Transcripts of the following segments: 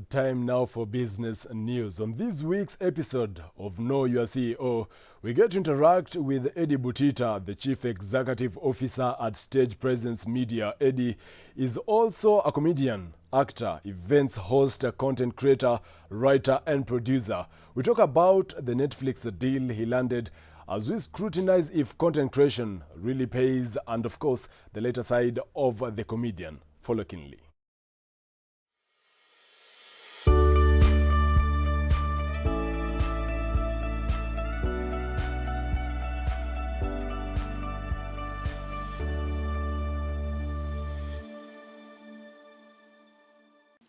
Time now for business news. On this week's episode of Know Your CEO, we get to interact with Eddie Butita, the Chief Executive Officer at Stage Presence Media. Eddie is also a comedian, actor, events host, content creator, writer, and producer. We talk about the Netflix deal he landed as we scrutinize if content creation really pays, and of course, the later side of the comedian. Follow keenly.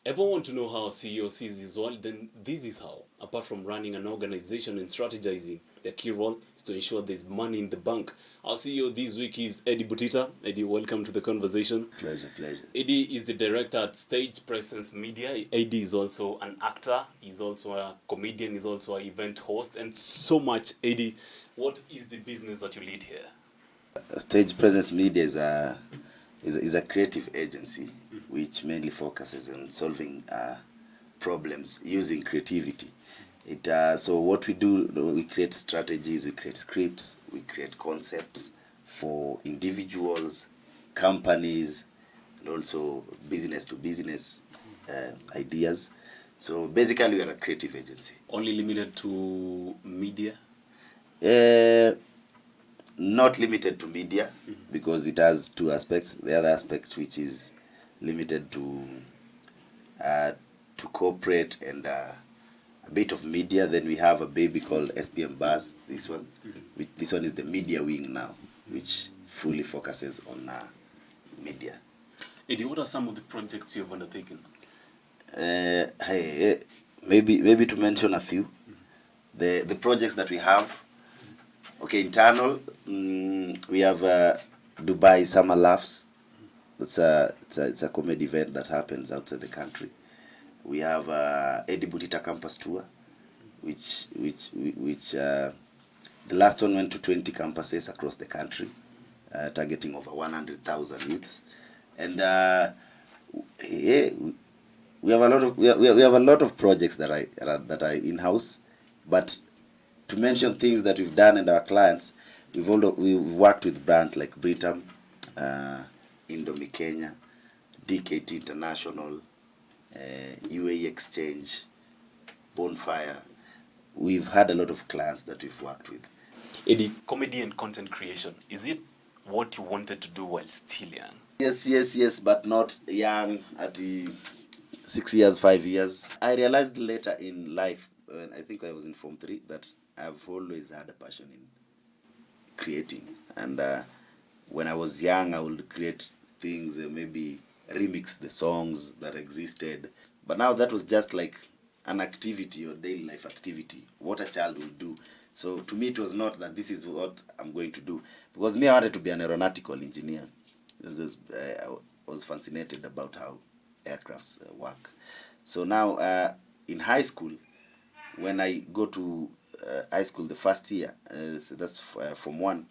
Ever want to know how a CEO sees his world? Then this is how. Apart from running an organization and strategizing, their key role is to ensure there's money in the bank. Our CEO this week is Eddie Butita. Eddie, welcome to the conversation. Pleasure. Eddie is the director at Stage Presence Media. Eddie is also an actor. He's also a comedian. He's also an event host and so much. Eddie, what is the business that you lead here? Stage Presence Media is a creative agency which mainly focuses on solving problems using creativity. So what we do, we create strategies, we create scripts, we create concepts for individuals, companies, and also business to business ideas. So basically we are a creative agency. Only limited to media? Not limited to media, because it has two aspects. The other aspect, which is limited to corporate and a bit of media. Then we have a baby called SPM Buzz. This one is the media wing now, which fully focuses on media. Eddie, what are some of the projects you have undertaken? Maybe to mention a few. The projects that we have. Okay, internal, we have Dubai Summer Laughs. It's a comedy event that happens outside the country. We have Eddie Butita Campus Tour, which the last one went to 20 campuses across the country, targeting over 100,000 youths. And we have a lot of projects that are in house, but to mention things that we've done and our clients, we've worked with brands like Britam, Tuco-Kenya, DKT International, UAE Exchange, Bonfire. We've had a lot of clients that we've worked with. Eddie, comedy and content creation, is it what you wanted to do while still young? Yes, but not young at 6 years, 5 years. I realized later in life, when I think I was in Form 3, that I've always had a passion in creating. And when I was young, I would create things, maybe remix the songs that existed. But now that was just like an activity or daily life activity, what a child would do. So to me, it was not that this is what I'm going to do. Because me, I wanted to be an aeronautical engineer. I was fascinated about how aircrafts work. So now in high school, when I go to high school the first year, so that's Form 1,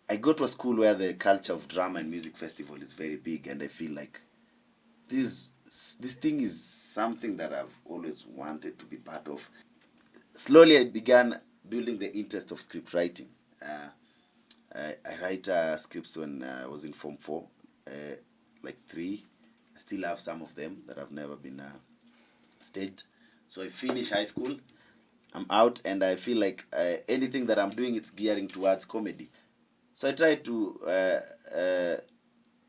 I go to a school where the culture of drama and music festival is very big, and I feel like this thing is something that I've always wanted to be part of. Slowly I began building the interest of script writing. I write scripts when I was in Form 4, like 3. I still have some of them that have never been staged. So I finish high school, I'm out, and I feel like anything that I'm doing, it's gearing towards comedy. So I tried to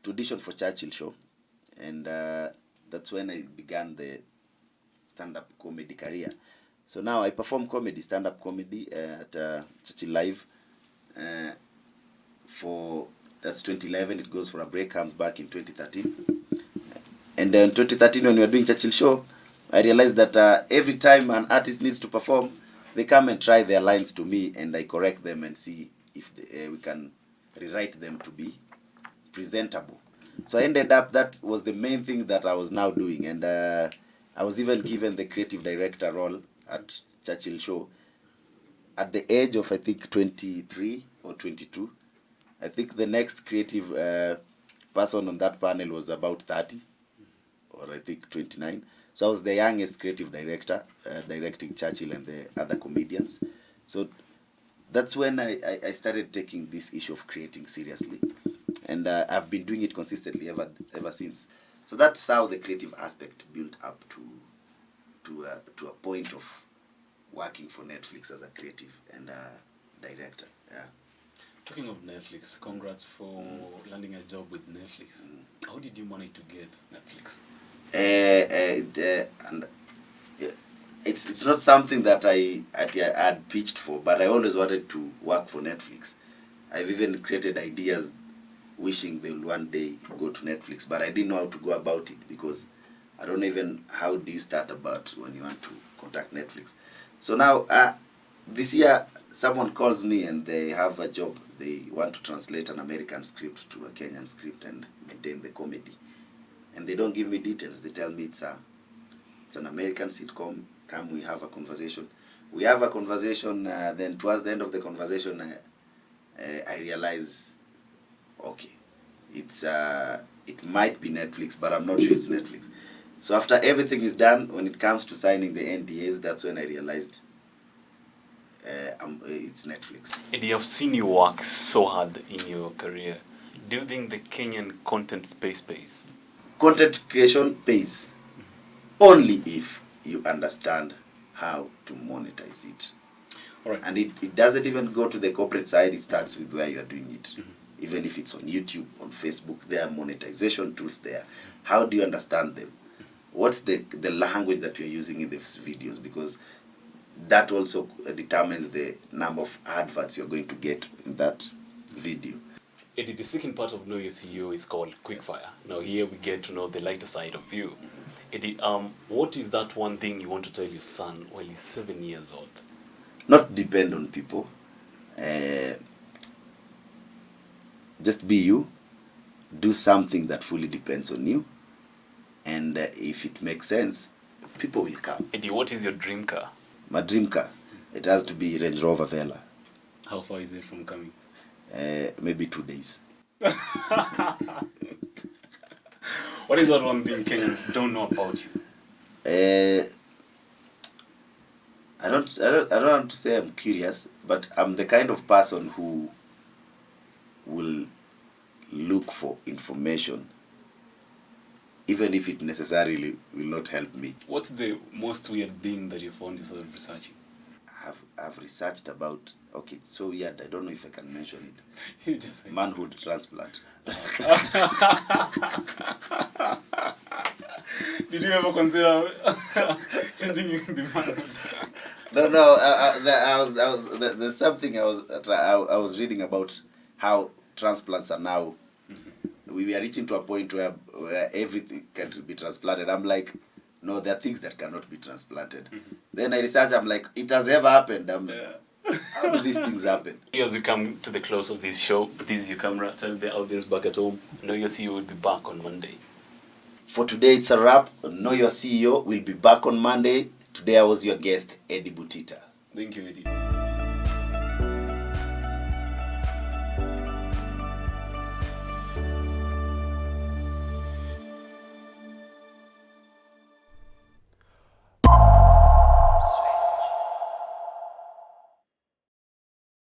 audition for Churchill show, and that's when I began the stand-up comedy career. So now I perform comedy, stand-up comedy at Churchill Live. That's 2011, it goes for a break, comes back in 2013. And then 2013, when we were doing Churchill show, I realized that every time an artist needs to perform, they come and try their lines to me, and I correct them and see if we can rewrite them to be presentable. So I ended up, that was the main thing that I was now doing. And I was even given the creative director role at Churchill show at the age of, I think, 23 or 22. I think the next creative person on that panel was about 30 or I think 29. So I was the youngest creative director, directing Churchill and the other comedians. So that's when I started taking this issue of creating seriously. And I've been doing it consistently ever since. So that's how the creative aspect built up to a point of working for Netflix as a creative and director. Yeah. Talking of Netflix, congrats for landing a job with Netflix. How did you manage to get Netflix? And it's not something that I had pitched for, but I always wanted to work for Netflix. I've even created ideas wishing they will one day go to Netflix, but I didn't know how to go about it because I don't know even how do you start about when you want to contact Netflix. So now this year someone calls me and they have a job. They want to translate an American script to a Kenyan script and maintain the comedy. And they don't give me details. They tell me it's an American sitcom. Come, we have a conversation. We have a conversation. Then towards the end of the conversation, I realize, okay, it might be Netflix, but I'm not sure it's Netflix. So after everything is done, when it comes to signing the NDAs, that's when I realized it's Netflix. Eddie, I've seen you work so hard in your career. Do you think the Kenyan content space pays? Content creation pays only if you understand how to monetize it. All right. And it doesn't even go to the corporate side. It starts with where you are doing it. Even if it's on YouTube, on Facebook, there are monetization tools there. How do you understand them? What's the language that you're using in these videos? Because that also determines the number of adverts you're going to get in that video. Eddie, the second part of Know Your CEO is called Quickfire. Now here we get to know the lighter side of you. Eddie, what is that one thing you want to tell your son while he's 7 years old? Not depend on people. Just be you. Do something that fully depends on you. And if it makes sense, people will come. Eddie, what is your dream car? My dream car, it has to be Range Rover Vela. How far is it from coming? Maybe 2 days. What is that one thing Kenyans don't know about you? I don't want to say I'm curious, but I'm the kind of person who will look for information, even if it necessarily will not help me. What's the most weird thing that you found yourself researching? I've researched about, okay, it's so weird, I don't know if I can mention it. You just say. Manhood transplant. Did you ever consider changing the manhood? No. There's something I was reading about how transplants are now. We are reaching to a point where everything can be transplanted. I'm like, no, there are things that cannot be transplanted. Then I research, I'm like, it has ever happened. How do these things happen? As we come to the close of this show, please, your camera, tell the audience back at home, Know Your CEO will be back on Monday. For today, it's a wrap. Know Your CEO will be back on Monday. Today, I was your guest, Eddie Butita. Thank you, Eddie.